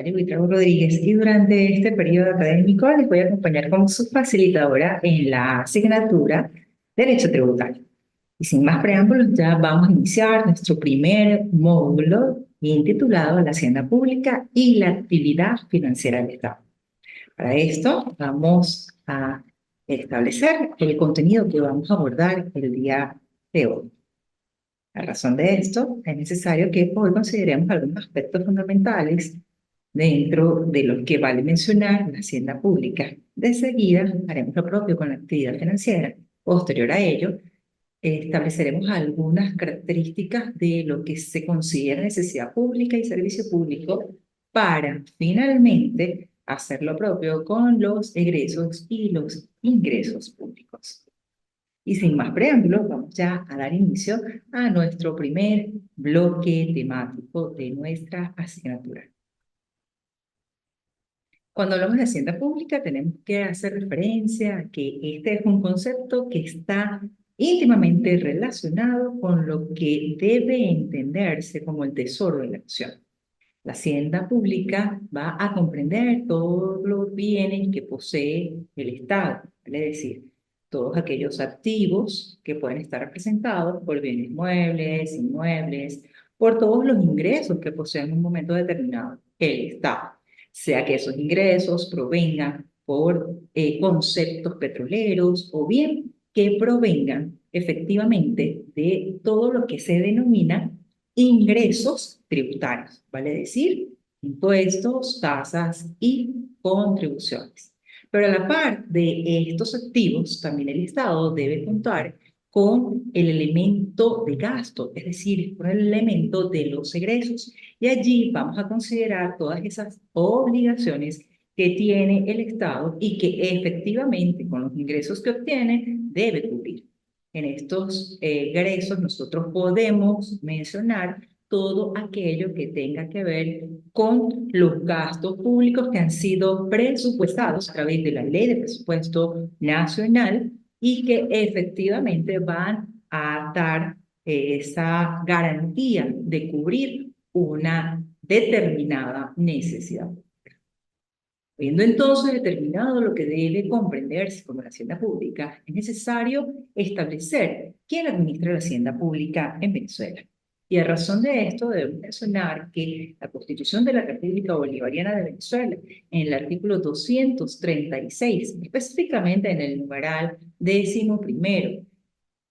Carvalho Buitrago Rodríguez y durante este periodo académico les voy a acompañar como su facilitadora en la asignatura Derecho Tributario. Y sin más preámbulos, ya vamos a iniciar nuestro primer módulo intitulado La Hacienda Pública y la Actividad Financiera del Estado. Para esto vamos a establecer el contenido que vamos a abordar el día de hoy. A razón de esto, es necesario que hoy consideremos algunos aspectos fundamentales dentro de los que vale mencionar la hacienda pública. De seguida, haremos lo propio con la actividad financiera. Posterior a ello, estableceremos algunas características de lo que se considera necesidad pública y servicio público para finalmente hacer lo propio con los egresos y los ingresos públicos. Y sin más preámbulos, vamos ya a dar inicio a nuestro primer bloque temático de nuestra asignatura. Cuando hablamos de hacienda pública, tenemos que hacer referencia a que este es un concepto que está íntimamente relacionado con lo que debe entenderse como el tesoro de la nación. La hacienda pública va a comprender todos los bienes que posee el Estado, es decir, todos aquellos activos que pueden estar representados por bienes muebles, inmuebles, por todos los ingresos que posee en un momento determinado el Estado, sea que esos ingresos provengan por conceptos petroleros o bien que provengan efectivamente de todo lo que se denomina ingresos tributarios, vale decir, impuestos, tasas y contribuciones. Pero a la par de estos activos, también el Estado debe contar con el elemento de gasto, es decir, con el elemento de los egresos. Y allí vamos a considerar todas esas obligaciones que tiene el Estado y que efectivamente con los ingresos que obtiene debe cubrir. En estos egresos nosotros podemos mencionar todo aquello que tenga que ver con los gastos públicos que han sido presupuestados a través de la Ley de Presupuesto Nacional y que efectivamente van a dar esa garantía de cubrir una determinada necesidad. Habiendo entonces determinado lo que debe comprenderse como la hacienda pública, es necesario establecer quién administra la hacienda pública en Venezuela. Y a razón de esto debemos mencionar que la Constitución de la República Bolivariana de Venezuela, en el artículo 236, específicamente en el numeral 11º,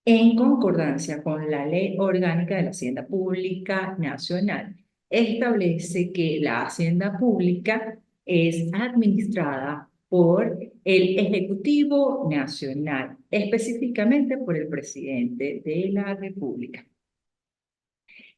en concordancia con la Ley Orgánica de la Hacienda Pública Nacional, establece que la hacienda pública es administrada por el Ejecutivo Nacional, específicamente por el presidente de la República.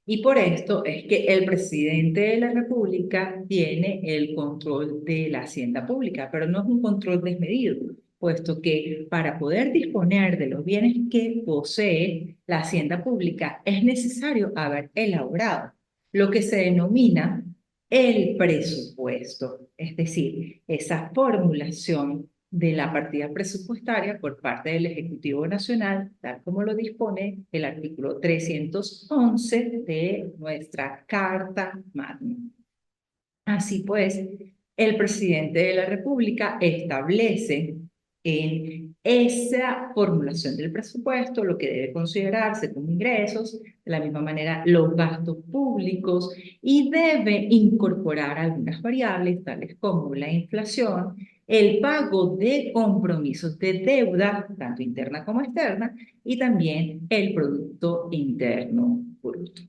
Y por esto es que el presidente de la República tiene el control de la hacienda pública, pero no es un control desmedido, puesto que para poder disponer de los bienes que posee la hacienda pública es necesario haber elaborado lo que se denomina el presupuesto, es decir, esa formulación de la partida presupuestaria por parte del Ejecutivo Nacional, tal como lo dispone el artículo 311 de nuestra Carta Magna. Así pues, el presidente de la República establece en esa formulación del presupuesto lo que debe considerarse como ingresos, de la misma manera los gastos públicos y debe incorporar algunas variables tales como la inflación, el pago de compromisos de deuda, tanto interna como externa, y también el Producto Interno Bruto.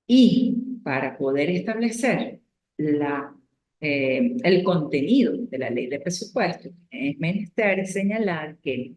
Y para poder establecer el contenido de la ley de presupuesto, es menester señalar que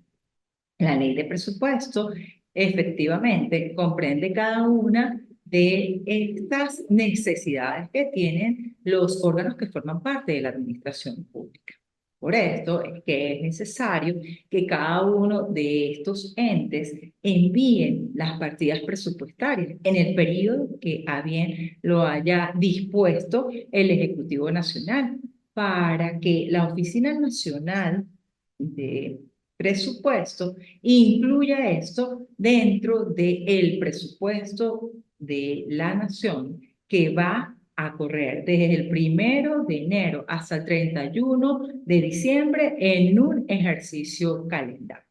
la ley de presupuesto efectivamente comprende cada una de estas necesidades que tienen los órganos que forman parte de la administración pública. Por esto es que es necesario que cada uno de estos entes envíen las partidas presupuestarias en el periodo que a bien lo haya dispuesto el Ejecutivo Nacional para que la Oficina Nacional de Presupuesto incluya esto dentro del presupuesto de la nación que va a correr desde el 1 de enero hasta el 31 de diciembre en un ejercicio calendario.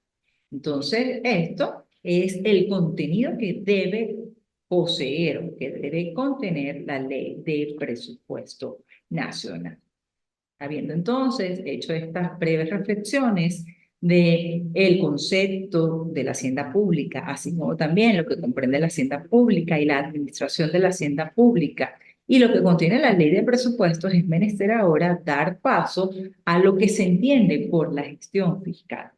Entonces, esto es el contenido que debe poseer o que debe contener la ley de presupuesto nacional. Habiendo entonces hecho estas breves reflexiones de el concepto de la hacienda pública, así como también lo que comprende la hacienda pública y la administración de la hacienda pública, y lo que contiene la ley de presupuestos, es menester ahora dar paso a lo que se entiende por la gestión fiscal.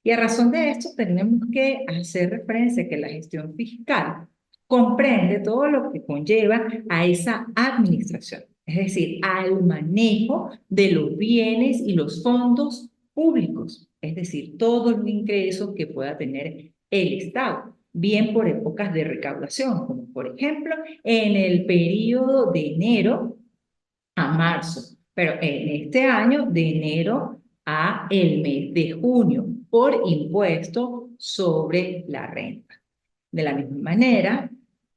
Y a razón de esto tenemos que hacer referencia a que la gestión fiscal comprende todo lo que conlleva a esa administración, es decir, al manejo de los bienes y los fondos públicos, es decir, todos los ingresos que pueda tener el Estado, bien por épocas de recaudación, como por ejemplo en el periodo de enero a marzo, pero en este año de enero a el mes de junio por impuesto sobre la renta. De la misma manera,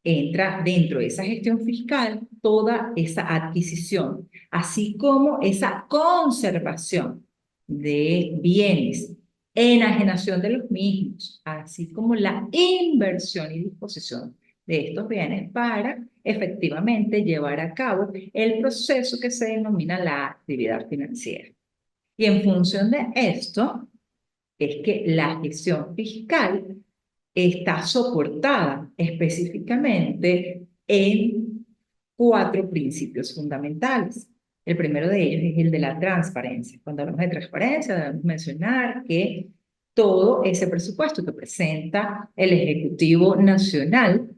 entra dentro de esa gestión fiscal toda esa adquisición, así como esa conservación de bienes, enajenación de los mismos, así como la inversión y disposición de estos bienes para efectivamente llevar a cabo el proceso que se denomina la actividad financiera. Y en función de esto, es que la gestión fiscal está soportada específicamente en 4 principios fundamentales. El primero de ellos es el de la transparencia. Cuando hablamos de transparencia, debemos mencionar que todo ese presupuesto que presenta el Ejecutivo Nacional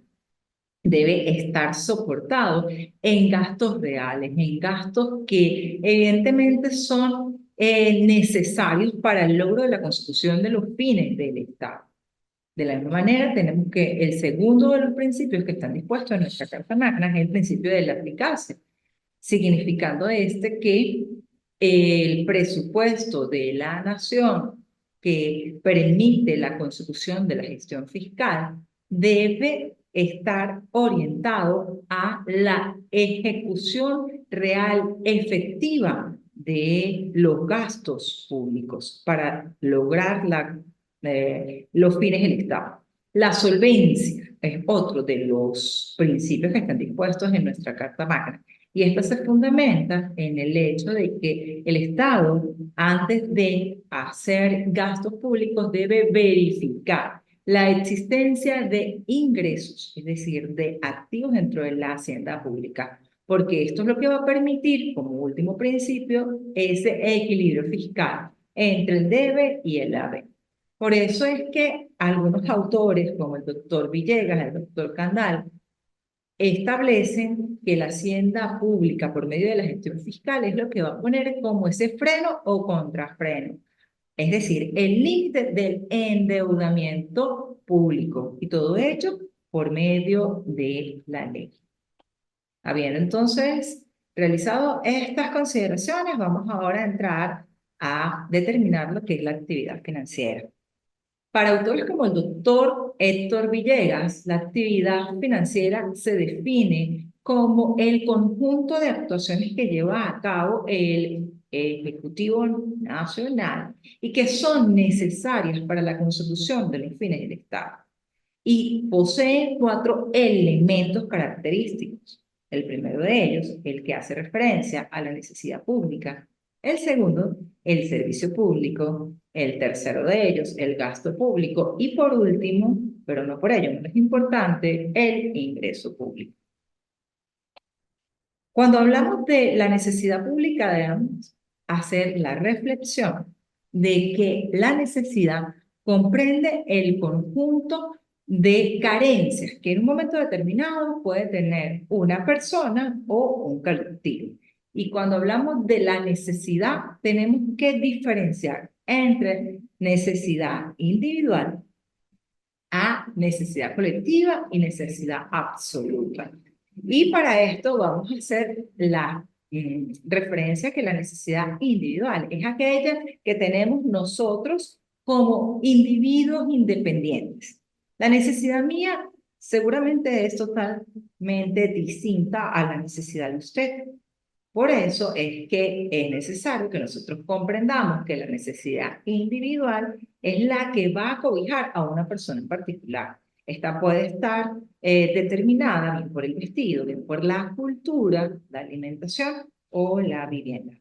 debe estar soportado en gastos reales, en gastos que evidentemente son necesarios para el logro de la consecución de los fines del Estado. De la misma manera, tenemos que el segundo de los principios que están dispuestos en nuestra Carta Magna es el principio de la eficacia, significando que el presupuesto de la nación que permite la consecución de la gestión fiscal debe estar orientado a la ejecución real, efectiva de los gastos públicos para lograr los fines del Estado. La solvencia es otro de los principios que están dispuestos en nuestra Carta Magna. Y esto se fundamenta en el hecho de que el Estado, antes de hacer gastos públicos, debe verificar la existencia de ingresos, es decir, de activos dentro de la hacienda pública, porque esto es lo que va a permitir, como último principio, ese equilibrio fiscal entre el debe y el haber. Por eso es que algunos autores, como el doctor Villegas, el doctor Candal, establecen que la hacienda pública por medio de la gestión fiscal es lo que va a poner como ese freno o contrafreno, es decir, el límite del endeudamiento público, y todo hecho por medio de la ley. Habiendo entonces realizado estas consideraciones, vamos ahora a entrar a determinar lo que es la actividad financiera. Para autores como el doctor Héctor Villegas, la actividad financiera se define como el conjunto de actuaciones que lleva a cabo el Ejecutivo Nacional y que son necesarias para la consecución de los fines del Estado. Y posee 4 elementos característicos. El primero de ellos, el que hace referencia a la necesidad pública. El segundo, el servicio público. El tercero de ellos, el gasto público. Y por último, pero no por ello menos importante, el ingreso público. Cuando hablamos de la necesidad pública, debemos hacer la reflexión de que la necesidad comprende el conjunto de carencias que en un momento determinado puede tener una persona o un colectivo. Y cuando hablamos de la necesidad, tenemos que diferenciar entre necesidad individual a necesidad colectiva y necesidad absoluta. Y para esto vamos a hacer la referencia que la necesidad individual es aquella que tenemos nosotros como individuos independientes. La necesidad mía seguramente es totalmente distinta a la necesidad de usted. Por eso es que es necesario que nosotros comprendamos que la necesidad individual es la que va a cobijar a una persona en particular. Esta puede estar determinada bien por el vestido, bien por la cultura, la alimentación o la vivienda.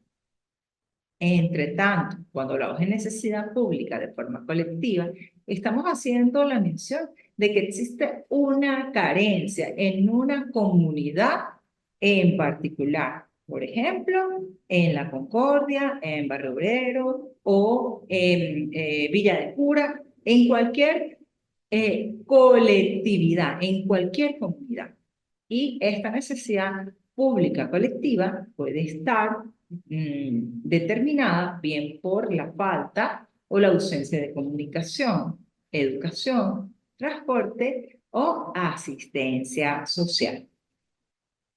Entre tanto, cuando hablamos de necesidad pública de forma colectiva, estamos haciendo la mención de que existe una carencia en una comunidad en particular. Por ejemplo, en La Concordia, en Barrio Obrero o en Villa de Cura, en cualquier colectividad, en cualquier comunidad. Y esta necesidad pública colectiva puede estar determinada bien por la falta o la ausencia de comunicación, educación, transporte o asistencia social.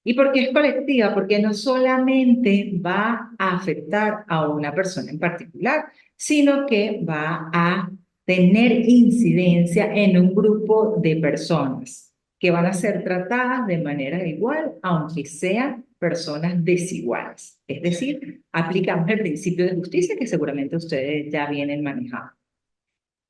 ¿Y por qué es colectiva? Porque no solamente va a afectar a una persona en particular, sino que va a tener incidencia en un grupo de personas que van a ser tratadas de manera igual, aunque sean personas desiguales. Es decir, aplicamos el principio de justicia que seguramente ustedes ya vienen manejando.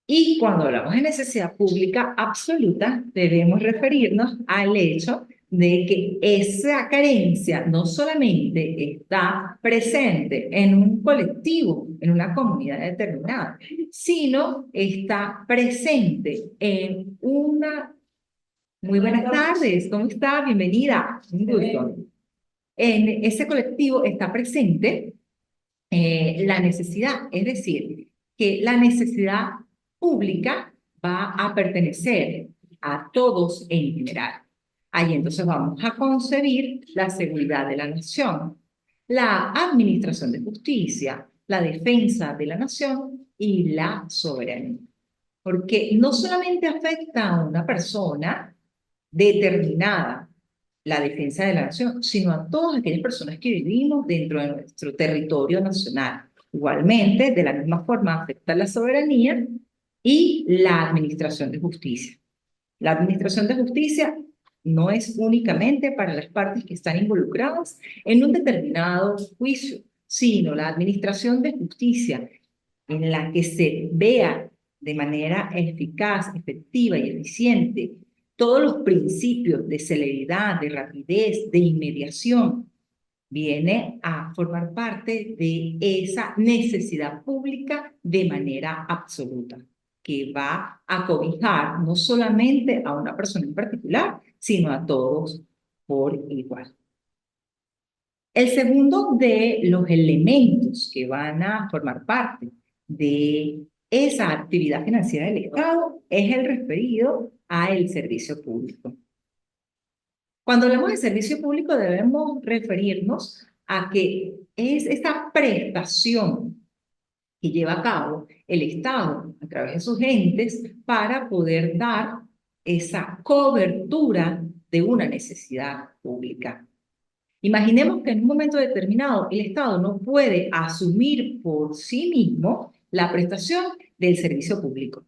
Y cuando hablamos de necesidad pública absoluta, debemos referirnos al hecho de que esa carencia no solamente está presente en un colectivo, en una comunidad determinada, sino está presente en una... Muy buenas tardes, ¿cómo está? Bienvenida, un gusto. En ese colectivo está presente la necesidad, es decir, que la necesidad pública va a pertenecer a todos en general. Ahí entonces vamos a concebir la seguridad de la nación, la administración de justicia, la defensa de la nación y la soberanía. Porque no solamente afecta a una persona determinada, la defensa de la nación, sino a todas aquellas personas que vivimos dentro de nuestro territorio nacional. Igualmente, de la misma forma, afecta la soberanía y la administración de justicia. La administración de justicia no es únicamente para las partes que están involucradas en un determinado juicio, sino la administración de justicia en la que se vea de manera eficaz, efectiva y eficiente todos los principios de celeridad, de rapidez, de inmediación, viene a formar parte de esa necesidad pública de manera absoluta, que va a cobijar no solamente a una persona en particular, sino a todos por igual. El segundo de los elementos que van a formar parte de esa actividad financiera del Estado es el referido al servicio público. Cuando hablamos de servicio público debemos referirnos a que es esta prestación que lleva a cabo el Estado a través de sus entes para poder dar esa cobertura de una necesidad pública. Imaginemos que en un momento determinado el Estado no puede asumir por sí mismo la prestación del servicio público.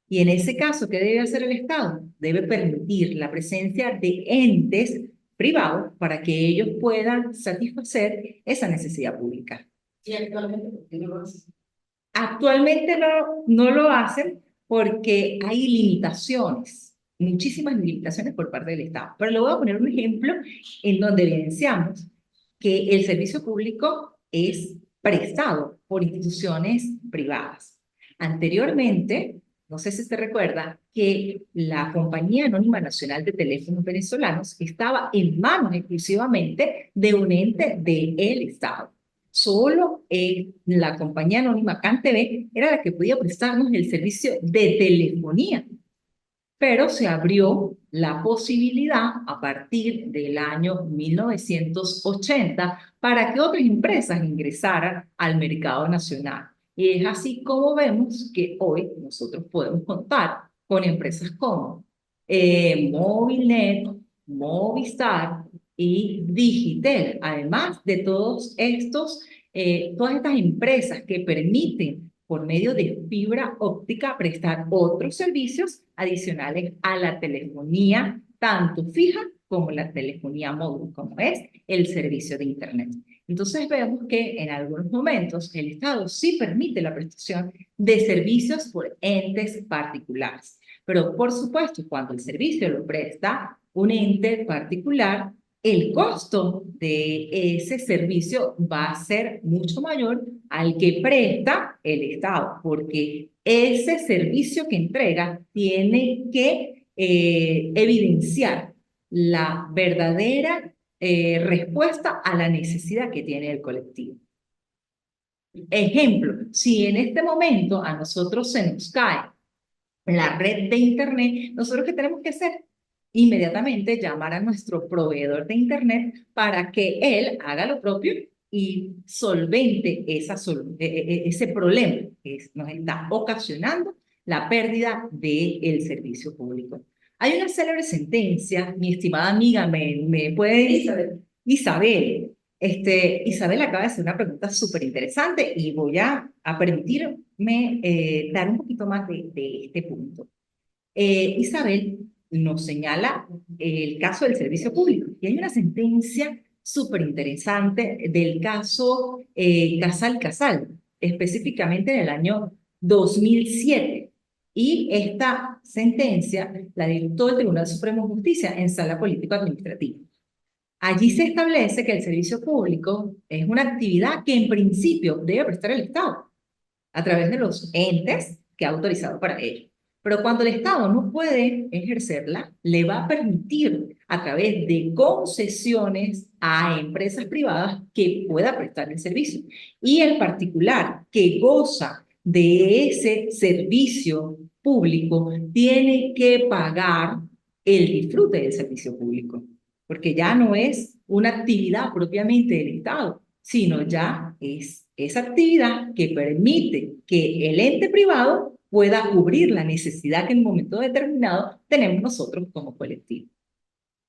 Y en ese caso, ¿qué debe hacer el Estado? Debe permitir la presencia de entes privados para que ellos puedan satisfacer esa necesidad pública. ¿Y actualmente por qué no lo hacen? Actualmente no lo hacen porque hay limitaciones, muchísimas limitaciones por parte del Estado. Pero le voy a poner un ejemplo en donde evidenciamos que el servicio público es prestado por instituciones privadas. Anteriormente, no sé si se recuerda, que la Compañía Anónima Nacional de Teléfonos Venezolanos estaba en manos exclusivamente de un ente del Estado. Solo la compañía anónima CanTV era la que podía prestarnos el servicio de telefonía, pero se abrió la posibilidad a partir del año 1980 para que otras empresas ingresaran al mercado nacional. Y es así como vemos que hoy nosotros podemos contar con empresas como Movilnet, Movistar y Digitel, además de todas estas empresas que permiten por medio de fibra óptica, prestar otros servicios adicionales a la telefonía, tanto fija como la telefonía móvil, como es el servicio de Internet. Entonces vemos que en algunos momentos el Estado sí permite la prestación de servicios por entes particulares. Pero por supuesto, cuando el servicio lo presta un ente particular, el costo de ese servicio va a ser mucho mayor al que presta el Estado, porque ese servicio que entrega tiene que evidenciar la verdadera respuesta a la necesidad que tiene el colectivo. Ejemplo, si en este momento a nosotros se nos cae la red de Internet, nosotros ¿qué tenemos que hacer? Inmediatamente llamar a nuestro proveedor de Internet para que él haga lo propio y solvente ese problema que nos está ocasionando la pérdida del servicio público. Hay una célebre sentencia, mi estimada amiga, ¿me puede Isabel, Isabel acaba de hacer una pregunta súper interesante y voy a permitirme dar un poquito más de este punto. Isabel nos señala el caso del servicio público y hay una sentencia súper interesante del caso Casal, específicamente en el año 2007. Y esta sentencia la dictó el Tribunal Supremo de Justicia en sala político-administrativa. Allí se establece que el servicio público es una actividad que en principio debe prestar el Estado a través de los entes que ha autorizado para ello. Pero cuando el Estado no puede ejercerla, le va a permitir a través de concesiones a empresas privadas que pueda prestar el servicio. Y el particular que goza de ese servicio público tiene que pagar el disfrute del servicio público, porque ya no es una actividad propiamente del Estado, sino ya es esa actividad que permite que el ente privado pueda cubrir la necesidad que en un momento determinado tenemos nosotros como colectivo.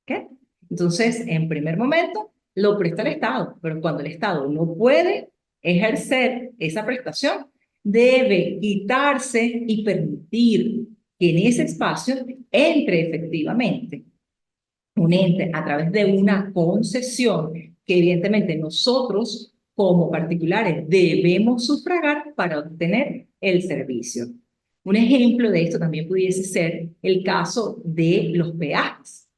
¿Okay? Entonces, en primer momento, lo presta el Estado, pero cuando el Estado no puede ejercer esa prestación, debe quitarse y permitir que en ese espacio entre efectivamente un ente a través de una concesión que evidentemente nosotros como particulares debemos sufragar para obtener el servicio. Un ejemplo de esto también pudiese ser el caso de los peajes.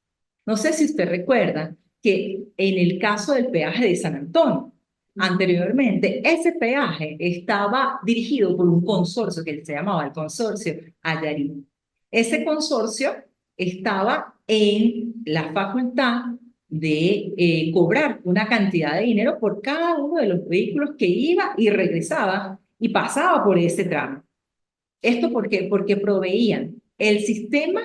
No sé si usted recuerda que en el caso del peaje de San Antonio, anteriormente ese peaje estaba dirigido por un consorcio que se llamaba el Consorcio Ayarí. Ese consorcio estaba en la facultad de cobrar una cantidad de dinero por cada uno de los vehículos que iba y regresaba y pasaba por ese tramo. ¿Esto por qué? Porque proveían el sistema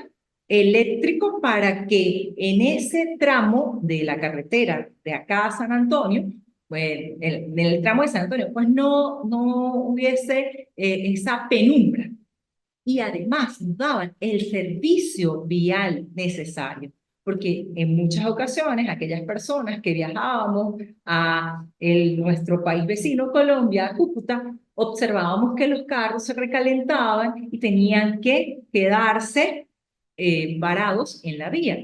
eléctrico para que en ese tramo de la carretera de acá a San Antonio, pues, en el tramo de San Antonio, pues no hubiese esa penumbra. Y además nos daban el servicio vial necesario, porque en muchas ocasiones aquellas personas que viajábamos a nuestro país vecino, Colombia, a Cúcuta, observábamos que los carros se recalentaban y tenían que quedarse parados en la vía.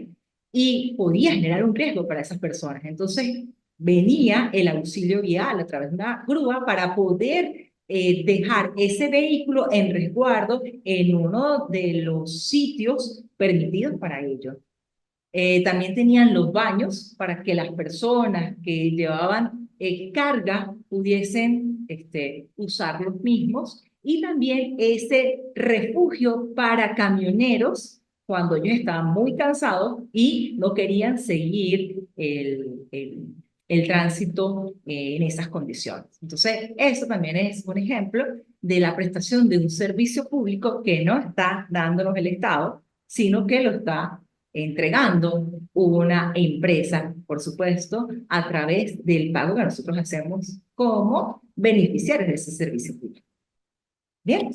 Y podía generar un riesgo para esas personas. Entonces venía el auxilio vial a través de una grúa para poder dejar ese vehículo en resguardo en uno de los sitios permitidos para ello. También tenían los baños para que las personas que llevaban carga pudiesen usar los mismos, y también ese refugio para camioneros cuando ellos estaban muy cansados y no querían seguir el tránsito en esas condiciones. Entonces, eso también es un ejemplo de la prestación de un servicio público que no está dándonos el Estado, sino que lo está entregando una empresa, por supuesto, a través del pago que nosotros hacemos como beneficiarios de ese servicio público. Bien.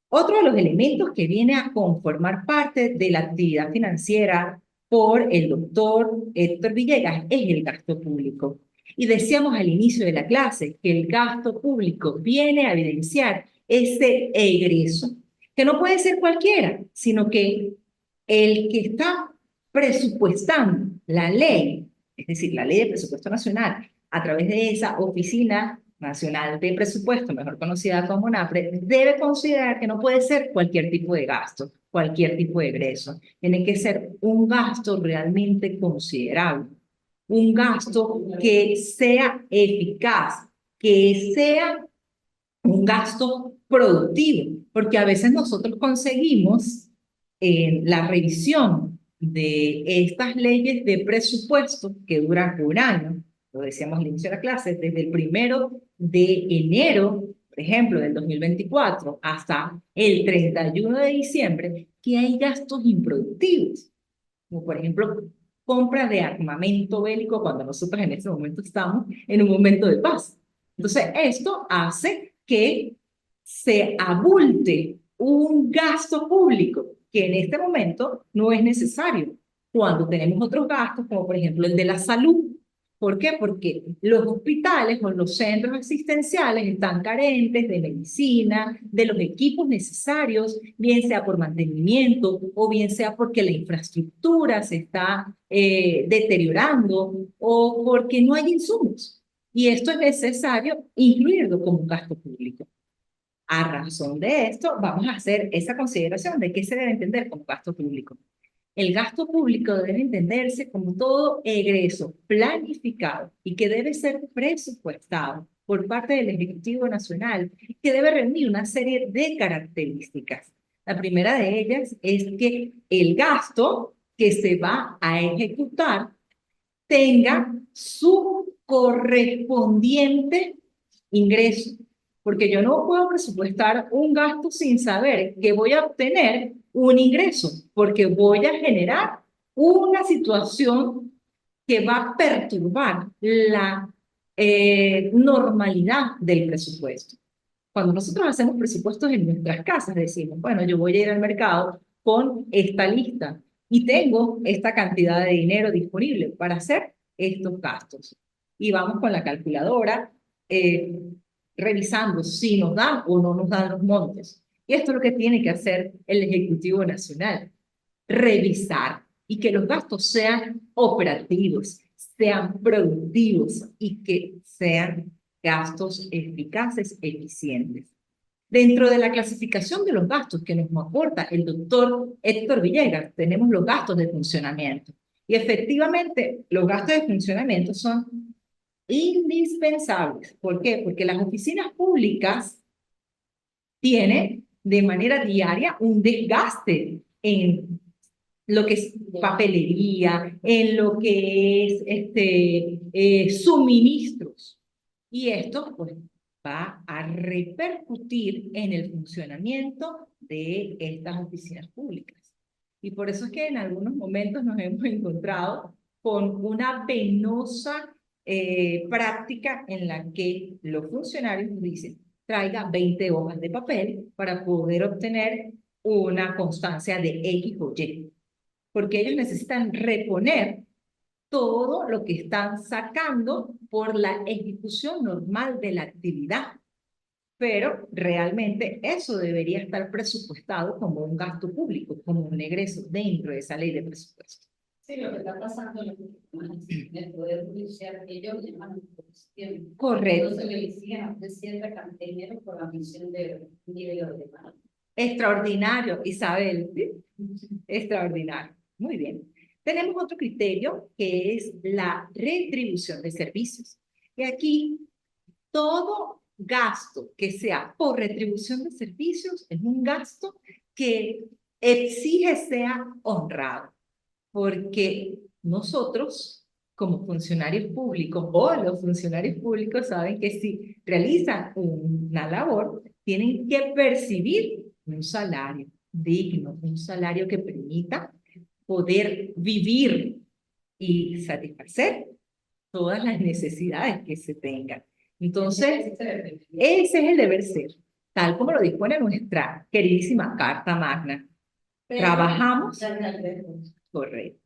Otro de los elementos que viene a conformar parte de la actividad financiera por el doctor Héctor Villegas es el gasto público. Y decíamos al inicio de la clase que el gasto público viene a evidenciar ese egreso, que no puede ser cualquiera, sino que el que está presupuestando la ley, es decir, la ley de presupuesto nacional, a través de esa Oficina Nacional de Presupuesto, mejor conocida como NAPRE, debe considerar que no puede ser cualquier tipo de gasto, cualquier tipo de egreso. Tiene que ser un gasto realmente considerable, un gasto que sea eficaz, que sea un gasto productivo, porque a veces nosotros conseguimos la revisión de estas leyes de presupuesto que duran un año, lo decíamos al inicio de la clase, desde el 1 de enero, por ejemplo, del 2024, hasta el 31 de diciembre, que hay gastos improductivos, como por ejemplo compra de armamento bélico cuando nosotros en este momento estamos en un momento de paz. Entonces, esto hace que se abulte un gasto público que en este momento no es necesario cuando tenemos otros gastos, como por ejemplo el de la salud. ¿Por qué? Porque los hospitales o los centros asistenciales están carentes de medicina, de los equipos necesarios, bien sea por mantenimiento o bien sea porque la infraestructura se está deteriorando o porque no hay insumos. Y esto es necesario incluirlo como un gasto público. A razón de esto, vamos a hacer esa consideración de qué se debe entender como gasto público. El gasto público debe entenderse como todo egreso planificado y que debe ser presupuestado por parte del Ejecutivo Nacional, que debe reunir una serie de características. La primera de ellas es que el gasto que se va a ejecutar tenga su correspondiente ingreso, porque yo no puedo presupuestar un gasto sin saber que voy a obtener un ingreso, porque voy a generar una situación que va a perturbar la normalidad del presupuesto. Cuando nosotros hacemos presupuestos en nuestras casas, decimos, bueno, yo voy a ir al mercado con esta lista y tengo esta cantidad de dinero disponible para hacer estos gastos. Y vamos con la calculadora eh, revisando si nos dan o no nos dan los montos. Y esto es lo que tiene que hacer el Ejecutivo Nacional, revisar y que los gastos sean operativos, sean productivos y que sean gastos eficaces, eficientes. Dentro de la clasificación de los gastos que nos aporta el doctor Héctor Villegas, tenemos los gastos de funcionamiento. Y efectivamente, los gastos de funcionamiento son indispensables. ¿Por qué? Porque las oficinas públicas tienen de manera diaria un desgaste en lo que es papelería, en lo que es suministros. Y esto pues va a repercutir en el funcionamiento de estas oficinas públicas. Y por eso es que en algunos momentos nos hemos encontrado con una penosa práctica en la que los funcionarios nos dicen, traiga 20 hojas de papel para poder obtener una constancia de X o Y, porque ellos necesitan reponer todo lo que están sacando por la ejecución normal de la actividad. Pero realmente eso debería estar presupuestado como un gasto público, como un egreso dentro de esa ley de presupuesto. Sí, lo que está pasando en el Poder Judicial, ellos llaman oposición. Correcto. Entonces le decían a usted cierta cantidad de dinero por la misión de nivel de demanda. Extraordinario, Isabel. ¿Sí? Extraordinario. Muy bien. Tenemos otro criterio que es la retribución de servicios. Y aquí todo gasto que sea por retribución de servicios es un gasto que exige sea honrado, porque nosotros, como funcionarios públicos o los funcionarios públicos saben que si realizan una labor, tienen que percibir un salario digno, un salario que permita poder vivir y satisfacer todas las necesidades que se tengan. Entonces, ese es el deber ser, tal como lo dispone nuestra queridísima Carta Magna. Trabajamos, correcto.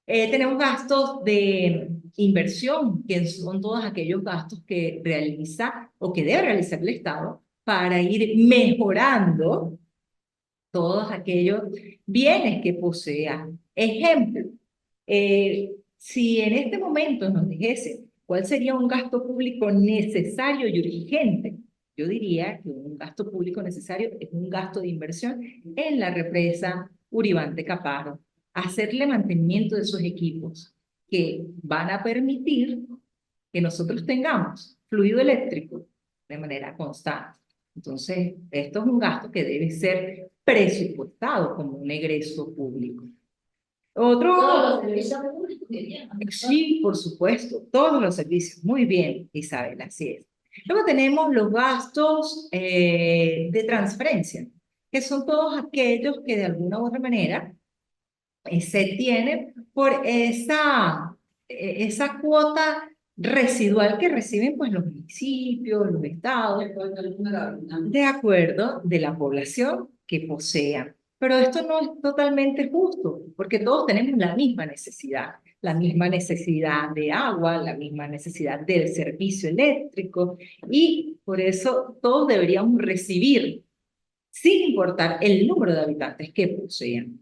Tenemos gastos de inversión, que son todos aquellos gastos que realiza o que debe realizar el Estado para ir mejorando todos aquellos bienes que posea. Ejemplo, si en este momento nos dijese cuál sería un gasto público necesario y urgente, yo diría que un gasto público necesario es un gasto de inversión en la represa Uribante-Caparro, hacerle mantenimiento de esos equipos que van a permitir que nosotros tengamos fluido eléctrico de manera constante. Entonces, esto es un gasto que debe ser presupuestado como un egreso público. Todos los servicios públicos que tienen. Sí, por supuesto, todos los servicios. Muy bien, Isabel, así es. Luego tenemos los gastos de transferencia, que son todos aquellos que de alguna u otra manera se tienen por esa cuota residual que reciben pues los municipios, los estados, de acuerdo de la población que posean. Pero esto no es totalmente justo, porque todos tenemos la misma necesidad de agua, la misma necesidad del servicio eléctrico, y por eso todos deberíamos recibir, sin importar el número de habitantes que posean.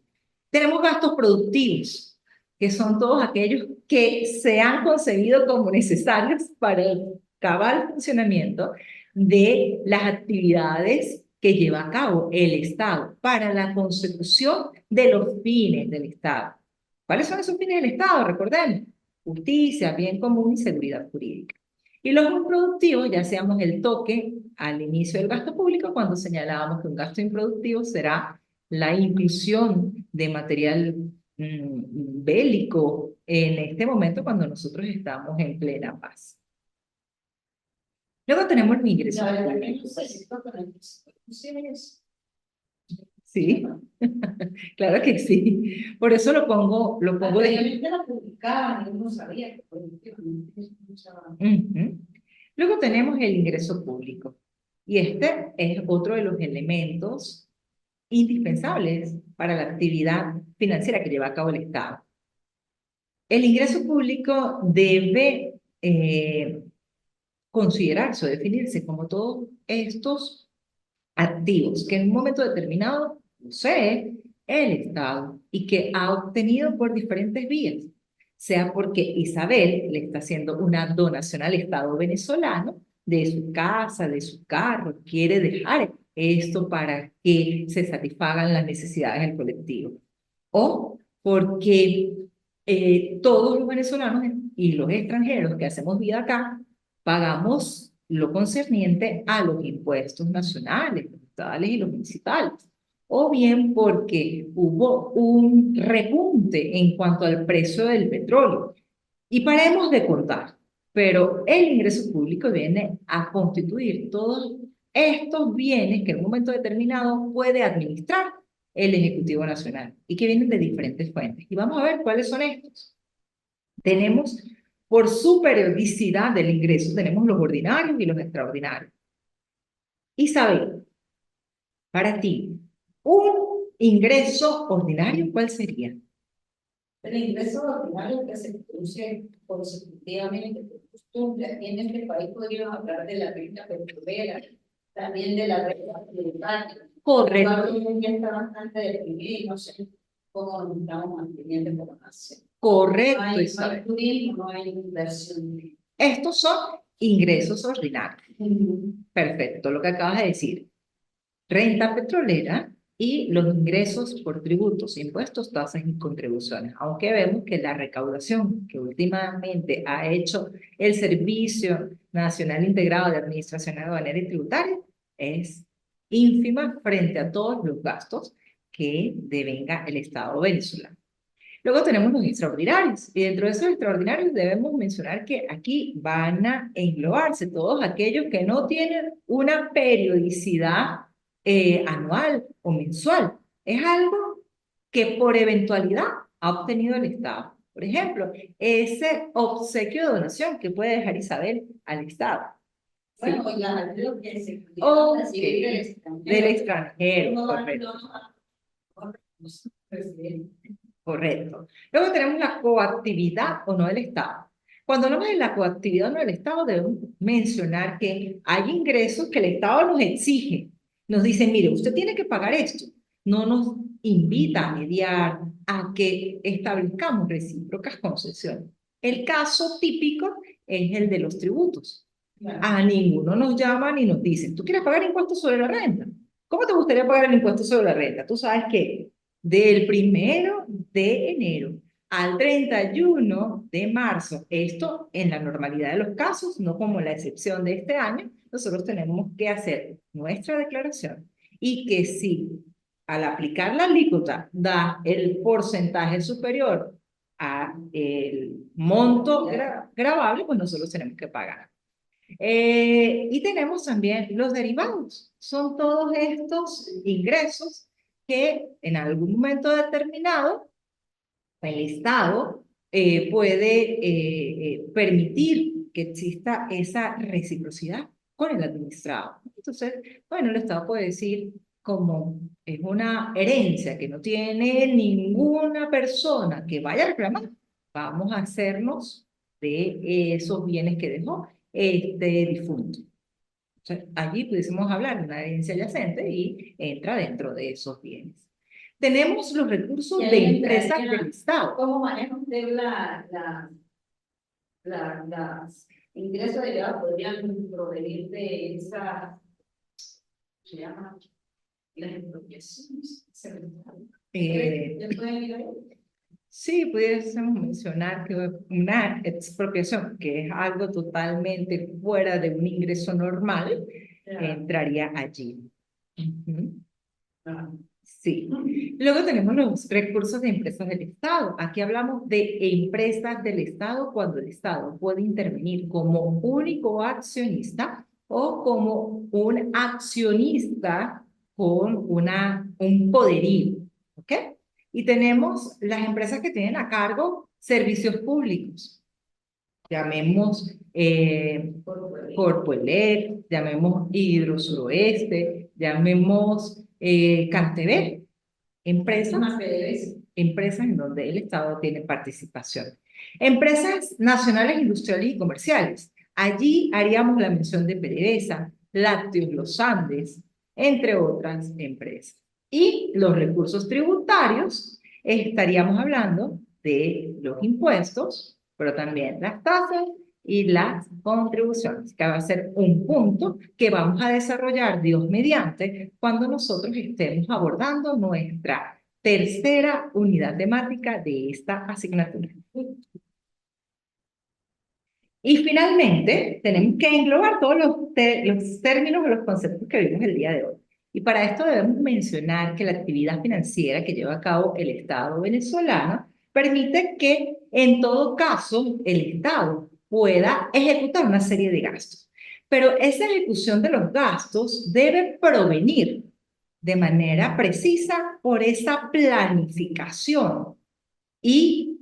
Tenemos gastos productivos, que son todos aquellos que se han concebido como necesarios para el cabal funcionamiento de las actividades que lleva a cabo el Estado para la consecución de los fines del Estado. ¿Cuáles son esos fines del Estado? Recordemos, justicia, bien común y seguridad jurídica. Y los improductivos, ya seamos el toque al inicio del gasto público, cuando señalábamos que un gasto improductivo será la inclusión de material bélico en este momento cuando nosotros estamos en plena paz. Luego tenemos los ingresos. Sí, claro que sí. Por eso lo pongo de... la publicaban y uno sabía que Luego tenemos el ingreso público. Y este es otro de los elementos indispensables para la actividad financiera que lleva a cabo el Estado. El ingreso público debe considerarse o definirse como todos estos activos que en un momento determinado posee el Estado y que ha obtenido por diferentes vías, sea porque Isabel le está haciendo una donación al Estado venezolano de su casa, de su carro, quiere dejar esto para que se satisfagan las necesidades del colectivo, o porque todos los venezolanos y los extranjeros que hacemos vida acá pagamos lo concerniente a los impuestos nacionales, los estatales y los municipales, o bien porque hubo un repunte en cuanto al precio del petróleo. Y paremos de contar, pero el ingreso público viene a constituir todos estos bienes que en un momento determinado puede administrar el Ejecutivo Nacional y que vienen de diferentes fuentes. Y vamos a ver cuáles son estos. Tenemos, por su periodicidad del ingreso, tenemos los ordinarios y los extraordinarios. Isabel, para ti, un ingreso ordinario, ¿cuál sería? El ingreso ordinario que se produce consecutivamente por costumbre. Aquí en este país podríamos hablar de la renta petrolera, también de la renta tributaria. Correcto. Ya está bastante deprimido y no sé cómo nos estamos manteniendo por hacer. Correcto, No hay Isabel. turismo, no hay inversión. Estos son ingresos ordinarios. Perfecto, lo que acabas de decir. Renta petrolera y los ingresos por tributos, impuestos, tasas y contribuciones. Aunque vemos que la recaudación que últimamente ha hecho el Servicio Nacional Integrado de Administración Aduanera y Tributaria es ínfima frente a todos los gastos que devenga el Estado venezolano. Luego tenemos los extraordinarios, y dentro de esos extraordinarios debemos mencionar que aquí van a englobarse todos aquellos que no tienen una periodicidad anual o mensual. Es algo que por eventualidad ha obtenido el Estado. Por ejemplo, ese obsequio de donación que puede dejar Isabel al Estado. Bueno, ¿sí? Ya lo que se Okay. Del extranjero, correcto. Correcto. Luego tenemos la coactividad o no del Estado. Cuando hablamos de la coactividad en el Estado, debemos mencionar que hay ingresos que el Estado nos exige. Nos dice, mire, usted tiene que pagar esto. No nos invita a mediar, a que establezcamos recíprocas concesiones. El caso típico es el de los tributos. A ninguno nos llaman y nos dicen, ¿tú quieres pagar impuestos sobre la renta? ¿Cómo te gustaría pagar el impuesto sobre la renta? Tú sabes que del 1 de enero al 31 de marzo, esto en la normalidad de los casos, no como la excepción de este año, nosotros tenemos que hacer nuestra declaración y que si al aplicar la alícuota da el porcentaje superior a el monto gravable, pues nosotros tenemos que pagar. Y tenemos también los derivados. Son todos estos ingresos que en algún momento determinado el Estado puede permitir que exista esa reciprocidad con el administrado. Entonces, bueno, el Estado puede decir, como es una herencia que no tiene ninguna persona que vaya a reclamar, vamos a hacernos de esos bienes que dejó este difunto. O sea, allí pudiésemos hablar de una herencia adyacente y entra dentro de esos bienes. Tenemos los recursos de empresas del Estado. ¿Cómo maneja usted las ingresos derivados? ¿Podrían provenir de esa, se llama, las expropiaciones? Sí, pudiésemos mencionar que una expropiación, que es algo totalmente fuera de un ingreso normal, entraría allí. Sí. Luego tenemos los recursos de empresas del Estado. Aquí hablamos de empresas del Estado cuando el Estado puede intervenir como único accionista o como un accionista con un poderío. ¿Ok? Y tenemos las empresas que tienen a cargo servicios públicos. Llamemos Corpoelec, llamemos Hidrosuroeste, llamemos Cantebel, empresas en donde el Estado tiene participación. Empresas nacionales, industriales y comerciales. Allí haríamos la mención de PDVSA, Lácteos Los Andes, entre otras empresas. Y los recursos tributarios, estaríamos hablando de los impuestos, pero también las tasas y las contribuciones, que va a ser un punto que vamos a desarrollar, Dios mediante, cuando nosotros estemos abordando nuestra tercera unidad temática de esta asignatura. Y finalmente, tenemos que englobar todos los términos o los conceptos que vimos el día de hoy. Y para esto debemos mencionar que la actividad financiera que lleva a cabo el Estado venezolano permite que, en todo caso, el Estado pueda ejecutar una serie de gastos. Pero esa ejecución de los gastos debe provenir de manera precisa por esa planificación y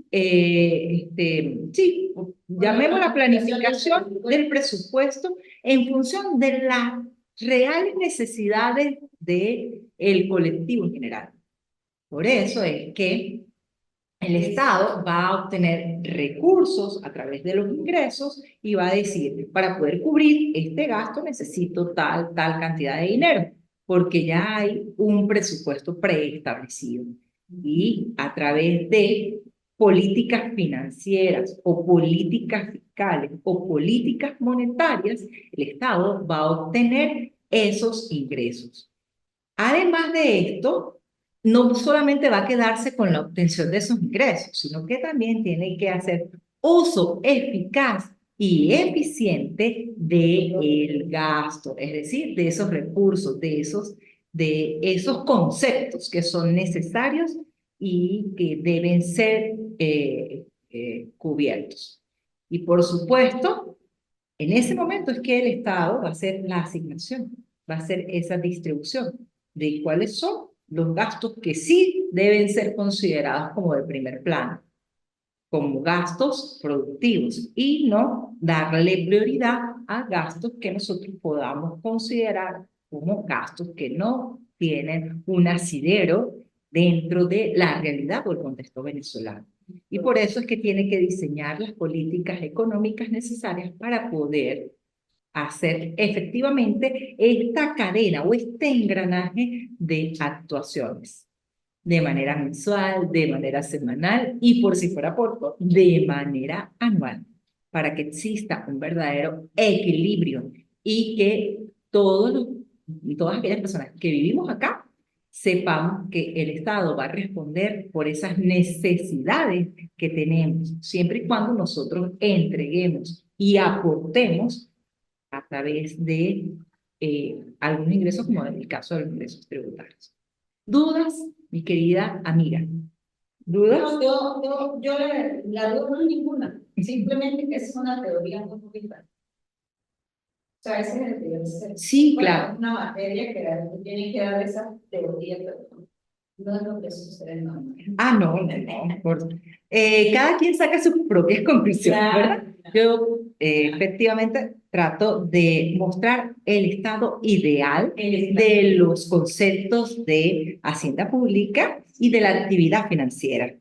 sí, llamemos la planificación del presupuesto en función de las reales necesidades del colectivo en general. Por eso es que el Estado va a obtener recursos a través de los ingresos y va a decir, para poder cubrir este gasto necesito tal cantidad de dinero, porque ya hay un presupuesto preestablecido. Y a través de políticas financieras o políticas fiscales o políticas monetarias, el Estado va a obtener esos ingresos. Además de esto, no solamente va a quedarse con la obtención de esos ingresos, sino que también tiene que hacer uso eficaz y eficiente del gasto, es decir, de esos recursos, de esos conceptos que son necesarios y que deben ser cubiertos. Y por supuesto, en ese momento es que el Estado va a hacer la asignación, va a hacer esa distribución de cuáles son los gastos que sí deben ser considerados como de primer plano, como gastos productivos, y no darle prioridad a gastos que nosotros podamos considerar como gastos que no tienen un asidero dentro de la realidad o el contexto venezolano. Y por eso es que tiene que diseñar las políticas económicas necesarias para poder hacer efectivamente esta cadena o este engranaje de actuaciones de manera mensual, de manera semanal y por si fuera poco, de manera anual, para que exista un verdadero equilibrio y que todas aquellas personas que vivimos acá sepamos que el Estado va a responder por esas necesidades que tenemos, siempre y cuando nosotros entreguemos y aportemos a través de algunos ingresos, como en el caso de los ingresos tributarios. ¿Dudas, mi querida amiga? ¿Dudas? No, la duda no es ninguna, simplemente que es una teoría muy bonita. O sea, ese es el deber ser. Sí, Bueno, claro. es una materia que tiene que dar esa teoría, pero no es lo que sucede en normal. Ah, no. Cada quien saca sus propias conclusiones, Claro. ¿verdad? Yo efectivamente trato de mostrar el estado ideal de los conceptos de hacienda pública y de la actividad financiera.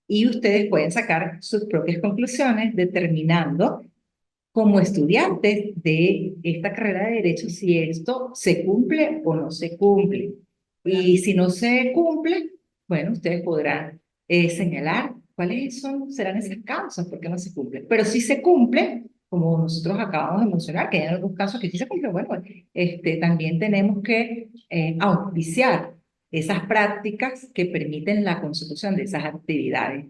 Y ustedes pueden sacar sus propias conclusiones determinando como estudiantes de esta carrera de Derecho si esto se cumple o no se cumple. Y si no se cumple, bueno, ustedes podrán señalar cuáles serán esas causas, por qué no se cumple. Pero si se cumple, como nosotros acabamos de mencionar, que hay algunos casos que sí se cumplen, bueno, también tenemos que auspiciar esas prácticas que permiten la consecución de esas actividades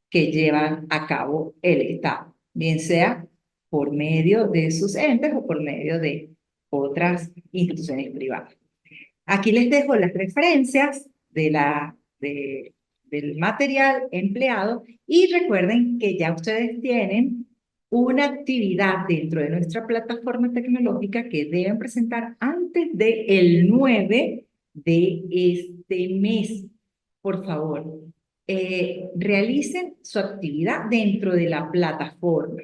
que llevan a cabo el Estado, bien sea por medio de sus entes o por medio de otras instituciones privadas. Aquí les dejo las referencias del material empleado y recuerden que ya ustedes tienen una actividad dentro de nuestra plataforma tecnológica que deben presentar antes del 9 de este mes. Por favor, realicen su actividad dentro de la plataforma.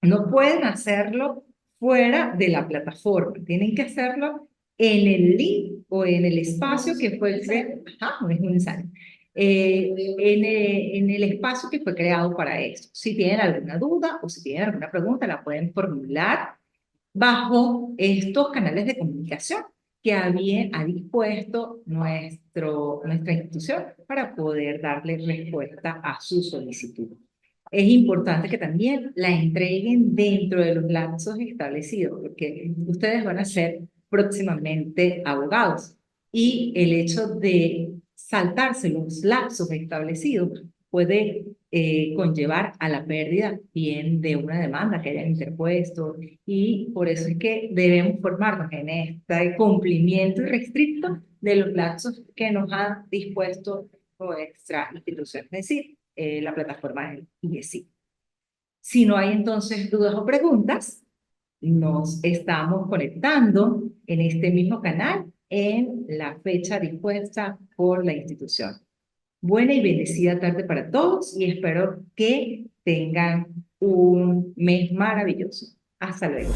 No pueden hacerlo fuera de la plataforma, tienen que hacerlo en el link o en el espacio que fue creado. No es necesario. En el espacio que fue creado para eso. Si tienen alguna duda o si tienen alguna pregunta, la pueden formular bajo estos canales de comunicación que ha dispuesto nuestra institución para poder darle respuesta a su solicitud. Es importante que también la entreguen dentro de los lapsos establecidos, porque ustedes van a ser próximamente abogados y el hecho de saltarse los lapsos establecidos puede conllevar a la pérdida bien de una demanda que hayan interpuesto y por eso es que debemos formarnos en este cumplimiento irrestricto de los lapsos que nos han dispuesto nuestra institución, es decir, la plataforma del IESI. Si no hay entonces dudas o preguntas, nos estamos conectando en este mismo canal en la fecha dispuesta por la institución. Buena y bendecida tarde para todos y espero que tengan un mes maravilloso. Hasta luego.